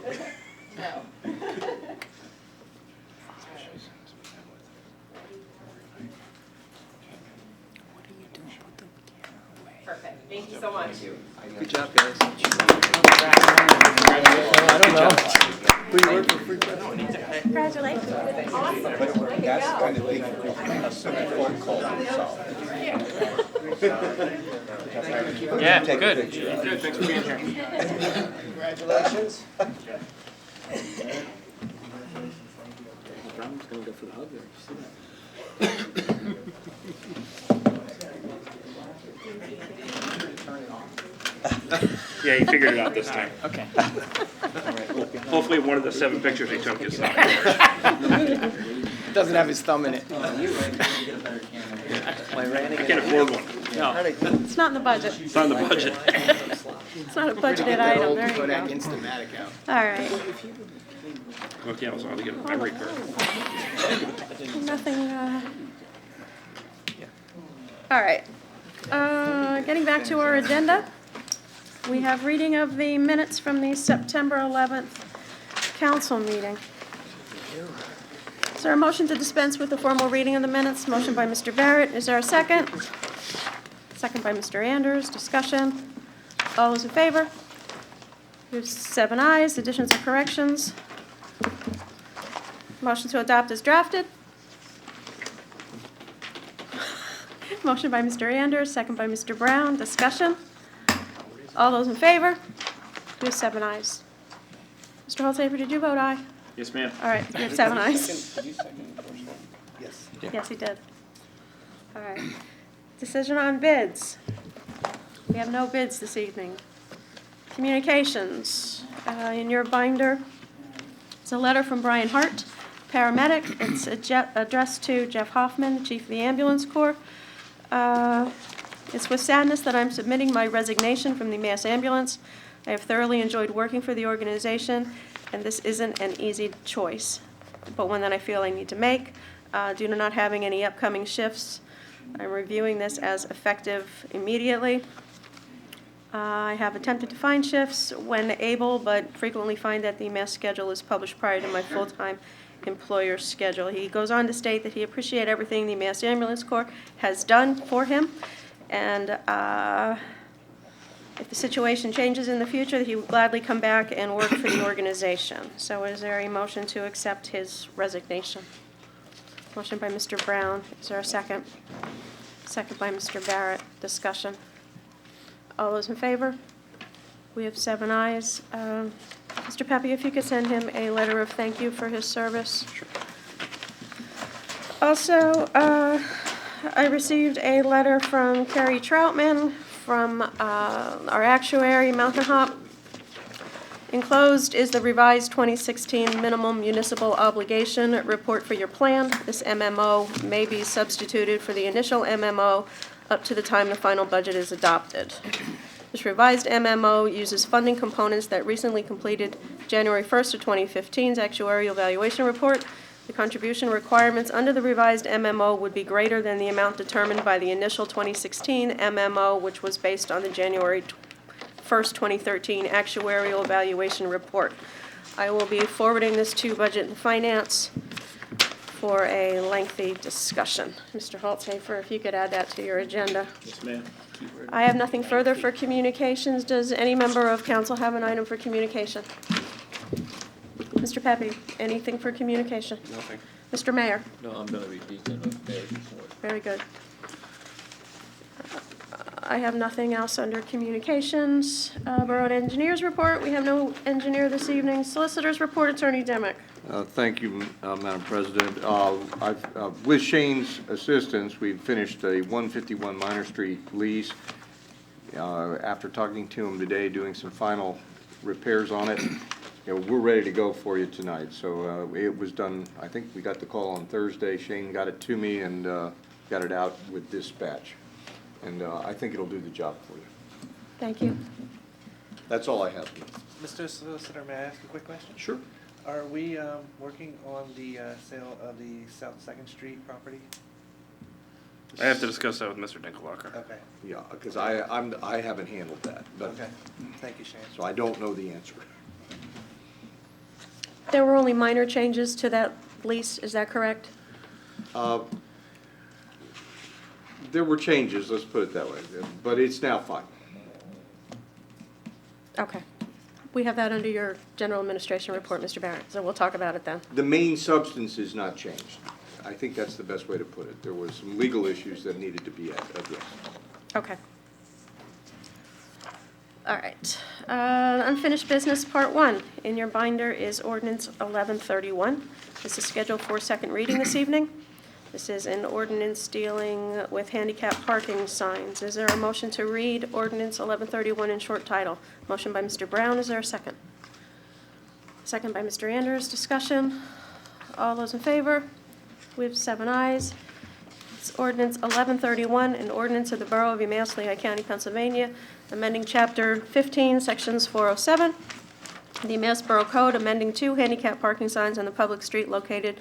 Perfect. Thank you so much. Good job, guys. I don't know. Congratulations. Yeah, good. Good, thanks for being here. Congratulations. Brown's gonna go for the hug there. See that? Yeah, he figured it out this time. Okay. Hopefully one of the 7 pictures he took is not. Doesn't have his thumb in it. I can't afford one. No. It's not in the budget. It's not in the budget. It's not a budgeted item. There you Kodak go. Instamatic out. All right. Okay, I was on to get a memory card. Nothing, all right. Getting back to our agenda, we have reading of the minutes from the September 11th council meeting. Is there a motion to dispense with the formal reading of the minutes? Motion by Mr. Barrett. Is there a second? Second by Mr. Anders. Discussion. All those in favor? There's 7 ayes. Additions or corrections? Motion to adopt is drafted. Motion by Mr. Anders, second by Mr. Brown. Discussion. All those in favor? We have 7 ayes. Mr. Holzhafer, did you vote aye? Yes, ma'am. All right, we have 7 ayes. Yes. Yes, he did. All right. Decision on bids. We have no bids this evening. Communications. In your binder, it's a letter from Brian Hart, paramedic. It's addressed to Jeff Hoffman, Chief of the Ambulance Corps. It's with sadness that I'm submitting my resignation from the Mass Ambulance. I have thoroughly enjoyed working for the organization, and this isn't an easy choice, but one that I feel I need to make. Due to not having any upcoming shifts, I'm reviewing this as effective immediately. I have attempted to find shifts when able, but frequently find that the Mass schedule is published prior to my full-time employer's schedule. He goes on to state that he appreciates everything the Mass Ambulance Corps has done for him, and if the situation changes in the future, he would gladly come back and work for the organization. So is there a motion to accept his resignation? Motion by Mr. Brown. Is there a second? Second by Mr. Barrett. Discussion. All those in favor? We have 7 ayes. Mr. Pepe, if you could send him a letter of thank you for his service. Sure. Also, I received a letter from Carrie Troutman from our actuary, Mountain Hop. Enclosed is the revised 2016 minimum municipal obligation report for your plan. This MMO may be substituted for the initial MMO up to the time the final budget is adopted. This revised MMO uses funding components that recently completed January 1st of 2015's actuarial valuation report. The contribution requirements under the revised MMO would be greater than the amount determined by the initial 2016 MMO, which was based on the January 1st, 2013 actuarial valuation report. I will be forwarding this to Budget and Finance for a lengthy discussion. Mr. Holzhafer, if you could add that to your agenda. Yes, ma'am. I have nothing further for communications. Does any member of council have an item for communication? Mr. Pepe, anything for communication? Nothing. Mr. Mayor? No, I'm gonna repeat the mayor's report. Very good. I have nothing else under communications. Borough Engineers report, we have no engineer this evening. Solicitors report, Attorney Demick. Thank you, Madam President. With Shane's assistance, we've finished a 151 Minor Street lease. After talking to him today, doing some final repairs on it, we're ready to go for you tonight. So it was done, I think we got the call on Thursday. Shane got it to me and got it out with dispatch. And I think it'll do the job for you. Thank you. That's all I have. Mr. Solicitor, may I ask a quick question? Sure. Are we working on the sale of the South Second Street property? I have to discuss that with Mr. Dinkelhocker. Okay, Yeah, because I haven't handled that, but, okay. Thank you, Shane. so I don't know the answer. There were only minor changes to that lease, is that correct? There were changes, let's put it that way, but it's now fine. Okay. We have that under your general administration report, Mr. Barrett, so we'll talk about it then. The main substance is not changed. I think that's the best way to put it. There was some legal issues that needed to be addressed. Okay. All right. Unfinished business, part one. In your binder is ordinance 1131. This is scheduled for second reading this evening. This is an ordinance dealing with handicap parking signs. Is there a motion to read ordinance 1131 in short title? Motion by Mr. Brown. Is there a second? Second by Mr. Anders. Discussion. All those in favor? We have 7 ayes. It's ordinance 1131, an ordinance of the Borough of Emmaus, Lehigh County, Pennsylvania, amending Chapter 15, Sections 407, the Emmaus Borough Code, amending 2 handicap parking signs on the public street located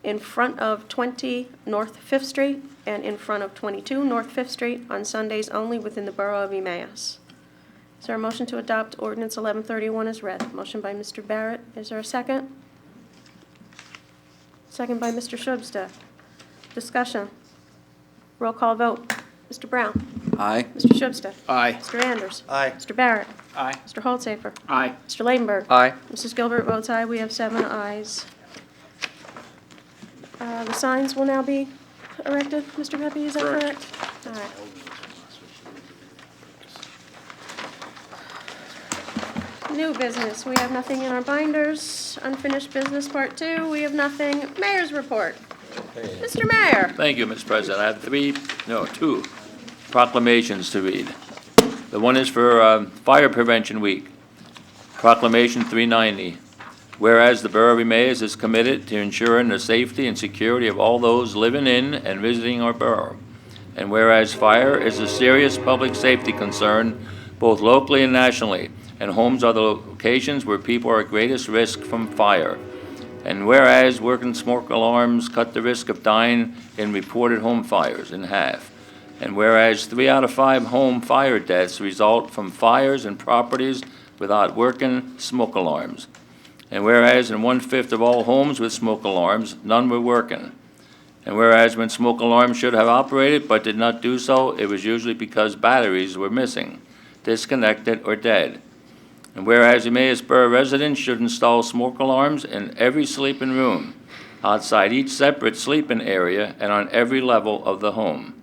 in front of 20 North 5th Street and in front of 22 North 5th Street on Sundays only within the Borough of Emmaus. Is there a motion to adopt ordinance 1131 as read? Motion by Mr. Barrett. Is there a second? Second by Mr. Shubsta. Discussion. Roll call vote. Mr. Brown. Aye. Mr. Shubsta. Aye. Mr. Anders. Aye. Mr. Barrett. Aye. Mr. Holtzafer. Aye. Mr. Ladenburg. Aye. Mrs. Gilbert votes aye. We have 7 ayes. The signs will now be erected, Mr. Pepe, is that correct? All right. New business, we have nothing in our binders. Unfinished business, part 2, we have nothing. Mayor's report. Mr. Mayor. Thank you, Mr. President. I have 2 proclamations to read. The one is for Fire Prevention Week. Proclamation 390. Whereas the Borough of Emmaus is committed to ensuring the safety and security of all those living in and visiting our borough. And whereas fire is a serious public safety concern, both locally and nationally, and homes are the locations where people are at greatest risk from fire. And whereas working smoke alarms cut the risk of dying in reported home fires in half. And whereas 3 out of 5 home fire deaths result from fires in properties without working smoke alarms. And whereas in 1/5 of all homes with smoke alarms, none were working. And whereas when smoke alarms should have operated but did not do so, it was usually because batteries were missing, disconnected, or dead. And whereas Emmaus Borough residents should install smoke alarms in every sleeping room, outside each separate sleeping area, and on every level of the home.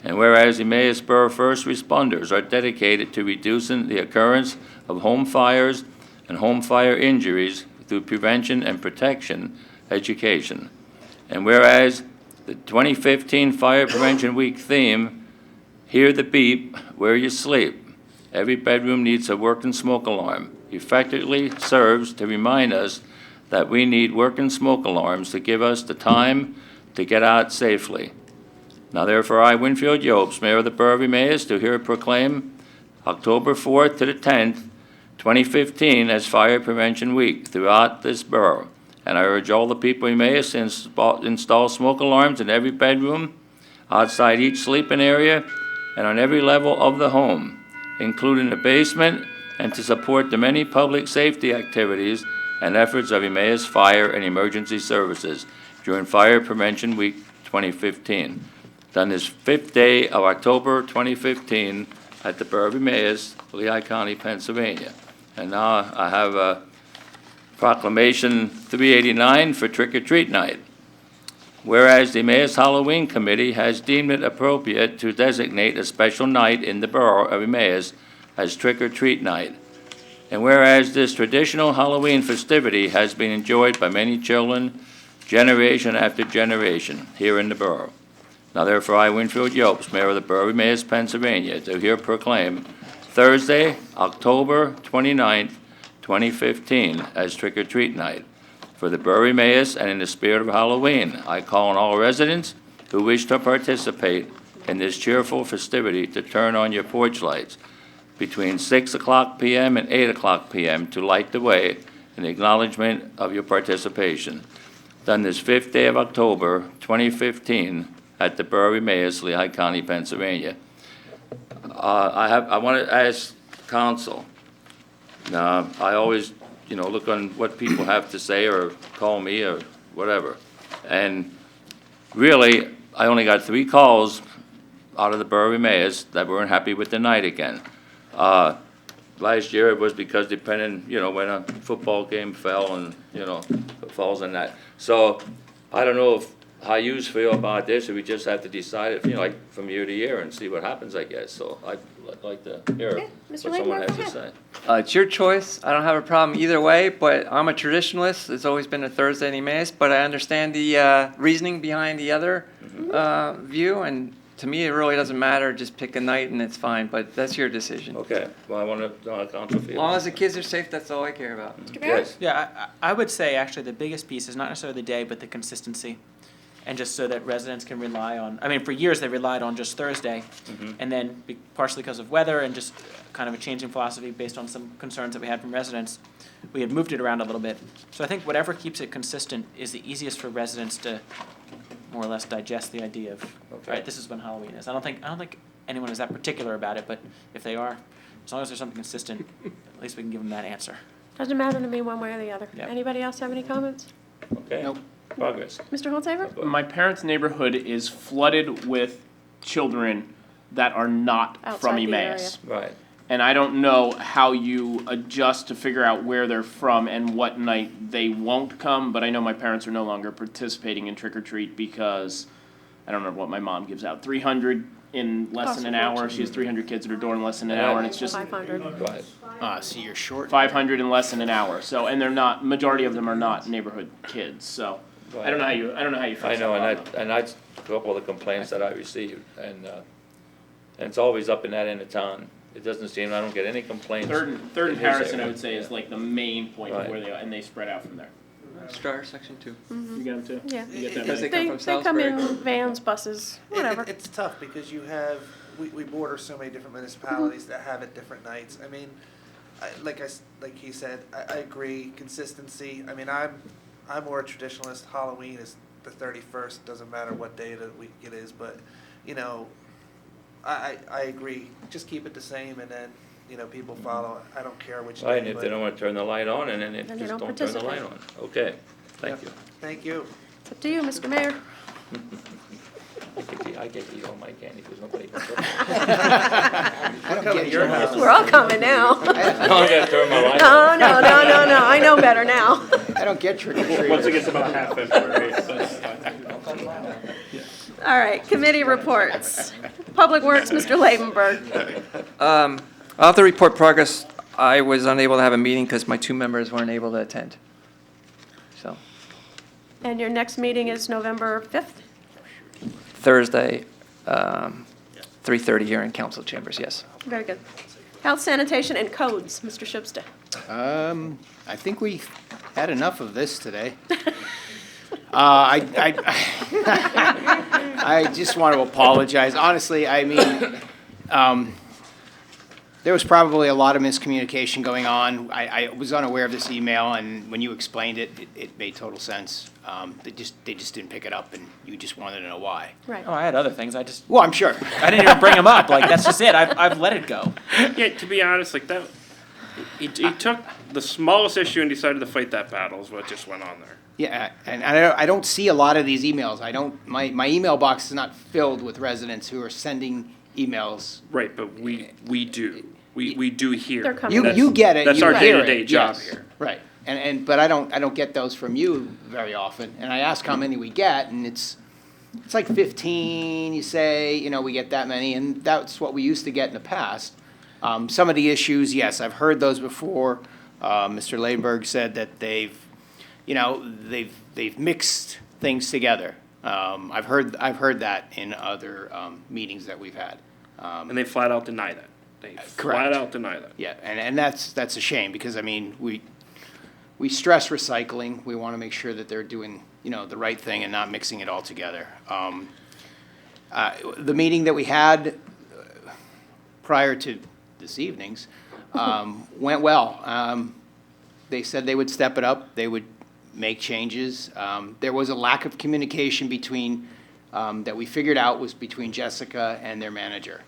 And whereas Emmaus Borough first responders are dedicated to reducing the occurrence of home fires and home fire injuries through prevention and protection education. And whereas the 2015 Fire Prevention Week theme, Hear the Beep Where You Sleep. Every bedroom needs a working smoke alarm. Effectively serves to remind us that we need working smoke alarms to give us the time to get out safely. Now therefore I, Winfield Yopes, Mayor of the Borough of Emmaus, do here proclaim October 4th to the 10th, 2015 as Fire Prevention Week throughout this borough. And I urge all the people in Emmaus to install smoke alarms in every bedroom, outside each sleeping area, and on every level of the home, including the basement, and to support the many public safety activities and efforts of Emmaus Fire and Emergency Services during Fire Prevention Week 2015. done this 5th day of October 2015 at the Borough of Emmaus, Lehigh County, Pennsylvania. And now I have Proclamation 389 for Trick or Treat Night. Whereas the Emmaus Halloween Committee has deemed it appropriate to designate a special night in the Borough of Emmaus as Trick or Treat Night. And whereas this traditional Halloween festivity has been enjoyed by many children, generation after generation, here in the borough. Now therefore, I, Winfield Yopes, Mayor of the Borough of Emmaus, Pennsylvania, do here proclaim Thursday, October 29th, 2015, as Trick or Treat Night for the Borough of Emmaus, and in the spirit of Halloween, I call on all residents who wish to participate in this cheerful festivity to turn on your porch lights between 6 o'clock p.m. and 8 o'clock p.m. to light the way in acknowledgement of your participation. Done this 5th day of October 2015 at the Borough of Emmaus, Lehigh County, Pennsylvania. I want to ask council. Now, I always, look on what people have to say or call me or whatever. And really, I only got 3 calls out of the Borough of Emmaus that weren't happy with the night again. Last year it was because depending, when a football game fell and, falls in that. So I don't know how you feel about this, or we just have to decide it, like from year to year and see what happens, I guess. So I'd like to hear what Mr. someone Laidlaw, has go to say. It's your choice. I don't have a problem either way, but I'm a traditionalist. It's always been a Thursday in Emmaus, but I understand the reasoning behind the other view, and to me, it really doesn't matter. Just pick a night and it's fine, but that's your decision. Okay, well, I want to know how council feels. As long as the kids are safe, that's all I care about. Yes. Yeah, I would say actually the biggest piece is not necessarily the day, but the consistency. And just so that residents can rely on, for years they relied on just Thursday. And then partially because of weather and just kind of a changing philosophy based on some concerns that we had from residents, we had moved it around a little bit. So I think whatever keeps it consistent is the easiest for residents to more or less digest the idea of, right, this is when Halloween is. I don't think anyone is that particular about it, but if they are, as long as there's something consistent, at least we can give them that answer. Doesn't matter to me one way or the other. Yep. Anybody else have any comments? Okay. Nope. Progress. Mr. Holtsaver? My parents' neighborhood is flooded with children that are not from Outside the Emmaus. Right. And I don't know how you adjust to figure out where they're from and what night they won't come, but I know my parents are no longer participating in trick or treat because, I don't remember what my mom gives out, 300 in less than an hour. She has 300 kids at her door in less than an hour, and it's just 500. Right. So you're short. 500 in less than an hour. So, and they're not, majority of them are not neighborhood kids, so I don't know how you fix I know, that. and that's a couple of the complaints that I received, and it's always up in that end of town. It doesn't seem, I don't get any complaints. Third and in his Harrison, I area. would say, is like the main point of Right. where they are, and they spread out from there. Star section 2. You get them too? Yeah. You get them Because many? they come from They come in Salisbury. vans, buses, whatever. It's tough because you have, we border so many different municipalities that have it different nights. I mean, like he said, I agree, consistency. I mean, I'm more a traditionalist. Halloween is the 31st, doesn't matter what day of the week it is, but, I agree. Just keep it the same and then, people follow. I don't care which day. Right, and if but- they don't want to turn the light on, and then they Then they just don't don't turn the light participate. on. Okay, thank you. Thank you. It's up to you, Mr. Mayor. I get to eat all my candy because nobody can cook. I don't get your house. We're all coming now. I gotta turn my light on. No, I know better now. I don't get trick or treat. Once it gets about half February, All right, committee reports. Public Works, Mr. Lavenberg. I'll have to report progress. I was unable to have a meeting because my 2 members weren't able to attend. So, And your next meeting is November 5th? Thursday, 3:30 here in council chambers, yes. Very good. Health, sanitation, and codes, Mr. Shubsta. I think we had enough of this today. I just want to apologize. Honestly, there was probably a lot of miscommunication going on. I was unaware of this email, and when you explained it, it made total sense. They just didn't pick it up, and you just wanted to know why. Right. Oh, I had other things. Well, I'm sure. I didn't even bring them up. Like, that's just it. I've let it go. Yeah, to be honest, like that, he took the smallest issue and decided to fight that battle is what just went on there. Yeah, and I don't see a lot of these emails. My email box is not filled with residents who are sending emails. Right, but we do. We do here. They're coming. You get it. That's you our hear day-to-day it, job yes. here. Right, but I don't get those from you very often. And I ask how many we get, and it's like 15. You say, we get that many, and that's what we used to get in the past. Some of the issues, yes, I've heard those before. Mr. Laberg said that they've mixed things together. I've heard that in other meetings that we've had. And they flat out deny that. They Correct. flat out deny that. Yeah, and that's a shame, because, we stress recycling. We want to make sure that they're doing, the right thing and not mixing it all together. The meeting that we had prior to this evening's went well. They said they would step it up. They would make changes. There was a lack of communication that we figured out was between Jessica and their manager.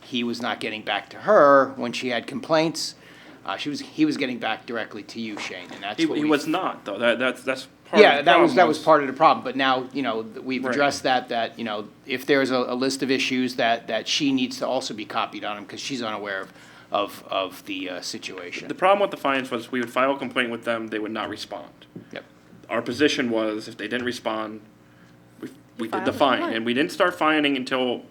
He was not getting back to her when she had complaints. He was getting back directly to you, Shane, and that's what He we. was not, though. That's part of the Yeah, that was problem part of the problem, but now, we've Right. addressed that, if there's a list of issues that she needs to also be copied on them, because she's unaware of the situation. The problem with the fines was we would file a complaint with them, they would not respond. Yep. Our position was, if they didn't respond, we did the File a fine. And we didn't start fining until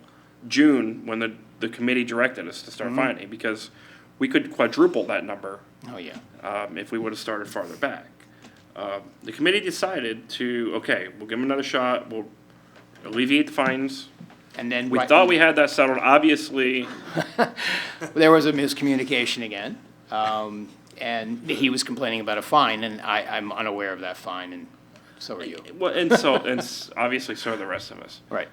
June, when the committee directed us to start fining, because we could quadruple that number Oh, yeah. if we would have started farther back. The committee decided we'll give them another shot, we'll alleviate the fines. And then. We thought we had that settled, obviously. There was a miscommunication again, and he was complaining about a fine, and I'm unaware of that fine, and so are you. Well, and obviously so are the rest of us. Right.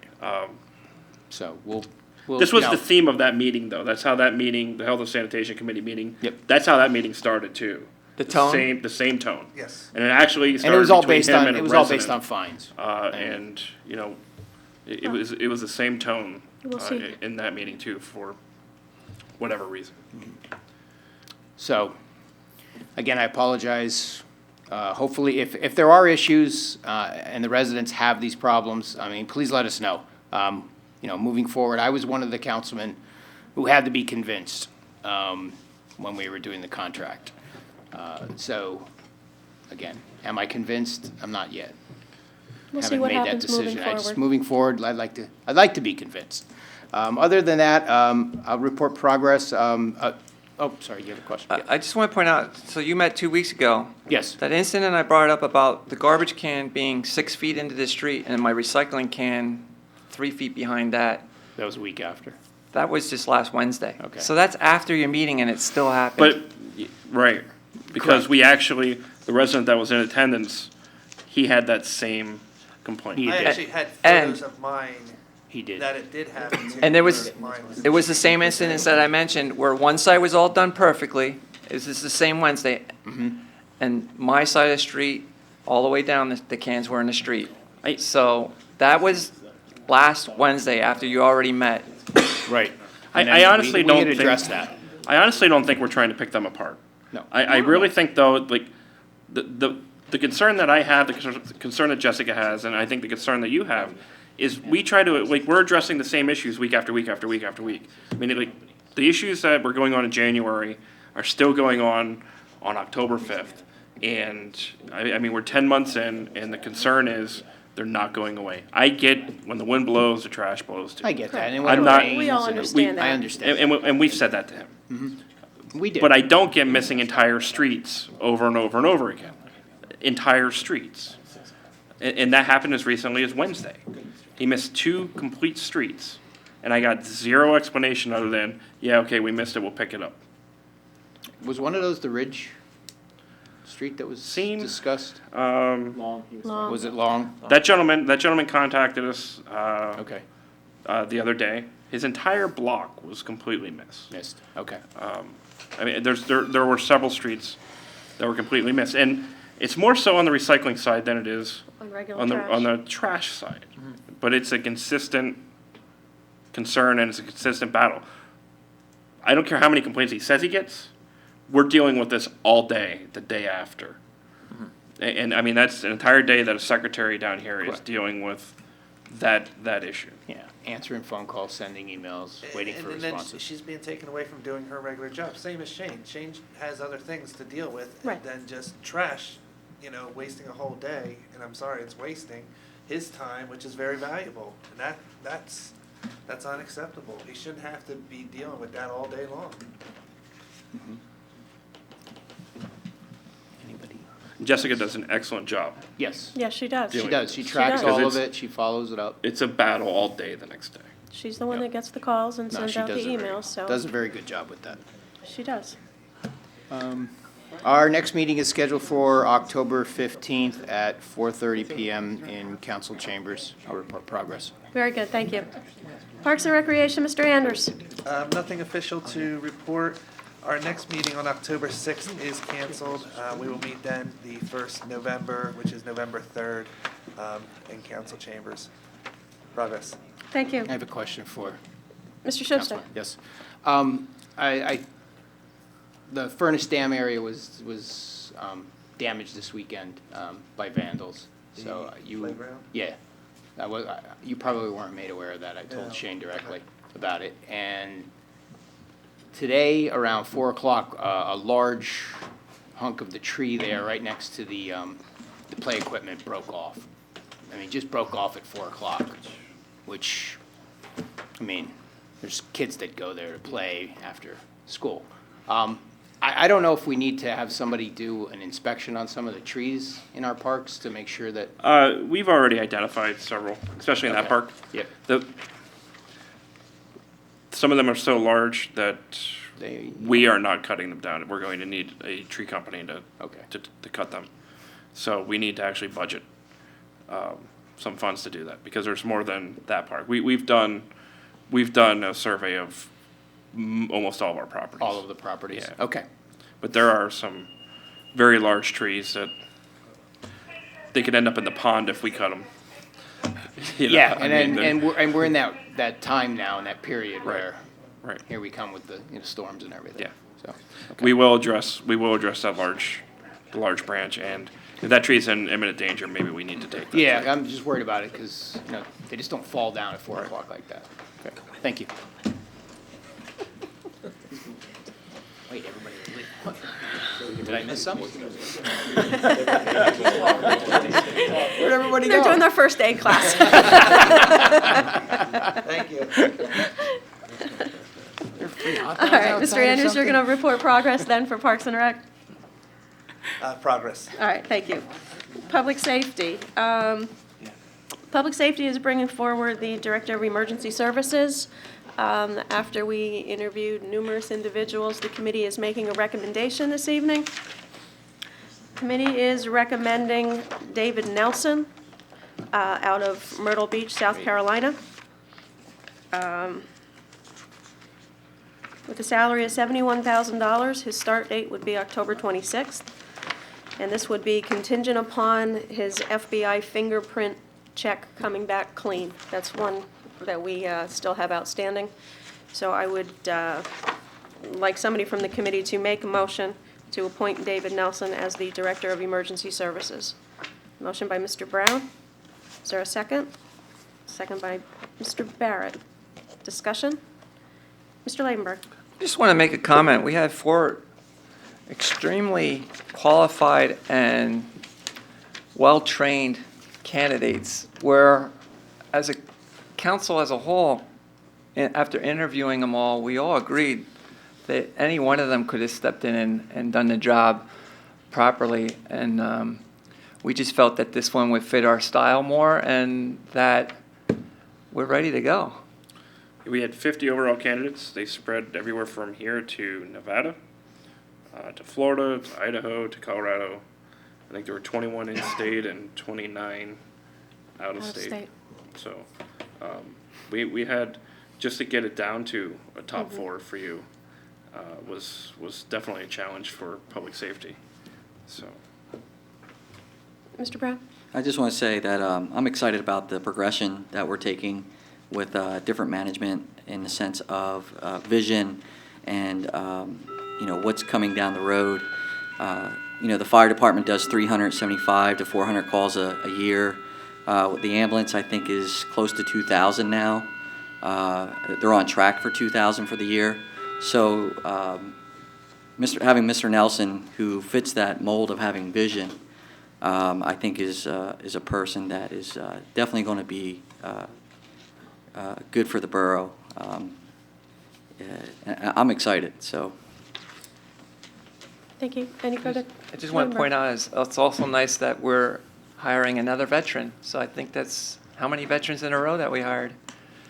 So we'll. This was the theme of that meeting, though. That's how that meeting, the Health and Sanitation Committee meeting. Yep. That's how that meeting started too. The tone? The same tone. Yes. And it actually And started it was all between based him on, and a it was all based resident. on fines. And it was the same tone We'll see. in that meeting too, for whatever reason. So, again, I apologize. Hopefully, if there are issues, and the residents have these problems, please let us know. Moving forward, I was one of the councilmen who had to be convinced, when we were doing the contract. So, again, am I convinced? I'm not yet. We'll see what happens moving Moving forward, I'd like to be convinced. Other than that, I'll report progress. Sorry, you have a question? Yeah. I just want to point out, so you met 2 weeks ago. Yes. That incident I brought up about the garbage can being 6 feet into the street and my recycling can 3 feet behind that. That was a week after. That was just last Wednesday. Okay. So that's after your meeting and it still happened. But, right, because the resident that was in attendance, he had that same complaint. He I did. actually had And- photos of mine He did. that it did happen to. And there was, Mine was- it was the same incident that I mentioned where one side was all done perfectly. It was just the same Wednesday. And my side of the street, all the way down, the cans were in the street. So that was last Wednesday after you already met. Right. I And then honestly we don't had think. addressed that. I honestly don't think we're trying to pick them apart. No. I really think, though, like, the concern that I have, the concern that Jessica has, and I think the concern that you have, is we try to, we're addressing the same issues week after week after week after week. I mean, the issues that were going on in January are still going on October 5th. And, I mean, we're 10 months in, and the concern is they're not going away. I get when the wind blows, the trash blows too. I get that. And I'm when it not- rains We all and- understand that. I understand. And we've said that to him. We did. But I don't get missing entire streets over and over and over again. Entire streets. And that happened as recently as Wednesday. He missed 2 complete streets, and I got 0 explanation other than, yeah, okay, we missed it, we'll pick it up. Was one of those the Ridge Street that was discussed? Long. Was it long? That gentleman contacted us Okay. The other day. His entire block was completely missed. Missed. Okay. I mean, there were several streets that were completely missed, and it's more so on the recycling side than it is On regular on trash. the trash side. But it's a consistent concern and it's a consistent battle. I don't care how many complaints he says he gets. We're dealing with this all day, the day after. And I mean, that's an entire day that a secretary down here is Correct. dealing with that issue. Yeah, answering phone calls, sending emails, waiting for And then responses. she's being taken away from doing her regular job. Same as Shane. Shane has other things to deal with Right. than just trash, wasting a whole day. And I'm sorry, it's wasting his time, which is very valuable. And that's unacceptable. He shouldn't have to be dealing with that all day long. Anybody? Jessica does an excellent job. Yes, Yes, she does. she does. She She tracks does. all of Because it, she follows it up. It's a battle all day the next day. She's the one that gets the calls and No, sends she out the does emails, so does a very good job with that. she does. Our next meeting is scheduled for October 15th at 4:30 PM in council chambers. I'll report progress. Very good, thank you. Parks and Recreation, Mr. Anders. Nothing official to report. Our next meeting on October 6th is canceled. We will meet then the 1st November, which is November 3rd, in council chambers. Progress. Thank you. I have a question for Mr. Schuster. Councilman. Yes. The Furnace Dam area was damaged this weekend by vandals. So you. Playground? Yeah. You probably weren't made aware of that. I told Shane directly about it. And today, around 4 o'clock, a large hunk of the tree there right next to the play equipment broke off. I mean, just broke off at 4 o'clock, which, I mean, there's kids that go there to play after school. I don't know if we need to have somebody do an inspection on some of the trees in our parks to make sure that. We've already identified several, especially in that Okay. park. Yep. Some of them are so large that They. we are not cutting them down. We're going to need a tree company Okay. to cut them. So we need to actually budget some funds to do that, because there's more than that park. We've done a survey of almost all of our properties. All of the properties? Yeah. Okay. But there are some very large trees that they could end up in the pond if we cut them. Yeah, and we're in that time now, in that period where. Right. Here we come with the storms and everything. Yeah. So. We will address that large branch, and if that tree's in imminent danger, maybe we need to take that. Yeah, tree. I'm just worried about it because, they just don't fall down at 4 o'clock like that. Okay, thank you. Wait, everybody, wait. Did I miss something? Where'd everybody go? They're doing their first aid class. Thank you. All right, Mr. Anders, you're going to report progress then for Parks and Rec? Progress. All right, thank you. Public Safety. Public Safety is bringing forward the Director of Emergency Services. After we interviewed numerous individuals, the committee is making a recommendation this evening. Committee is recommending David Nelson out of Myrtle Beach, South Carolina, with a salary of $71,000. His start date would be October 26th. And this would be contingent upon his FBI fingerprint check coming back clean. That's one that we still have outstanding. So I would like somebody from the committee to make a motion to appoint David Nelson as the Director of Emergency Services. Motion by Mr. Brown. Is there a second? Second by Mr. Barrett. Discussion? Mr. Leidenberg. Just want to make a comment. We had 4 extremely qualified and well-trained candidates, where, as a council as a whole, after interviewing them all, we all agreed that any one of them could have stepped in and done the job properly. And we just felt that this one would fit our style more and that we're ready to go. We had 50 overall candidates. They spread everywhere from here to Nevada, to Florida, to Idaho, to Colorado. I think there were 21 in-state and 29 out-of-state. So we had, just to get it down to a top 4 for you, was definitely a challenge for public safety. So. Mr. Brown? I just want to say that I'm excited about the progression that we're taking with different management in the sense of vision and what's coming down the road. The fire department does 375 to 400 calls a year. The ambulance, I think, is close to 2,000 now. They're on track for 2,000 for the year. So having Mr. Nelson, who fits that mold of having vision, I think is a person that is definitely going to be good for the borough. I'm excited, so. Thank you. Any further? I just want to point out, it's also nice that we're hiring another veteran. So I think that's, how many veterans in a row that we hired?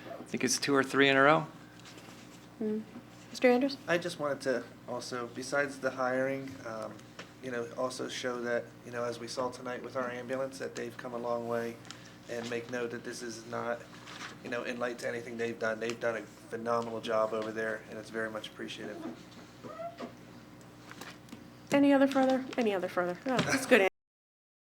I think it's 2 or 3 in a row. Mr. Anders? I just wanted to also, besides the hiring, also show that, as we saw tonight with our ambulance, that they've come a long way, and make note that this is not, in light to anything they've done. They've done a phenomenal job over there, and it's very much appreciated. Any other further? Oh, that's good.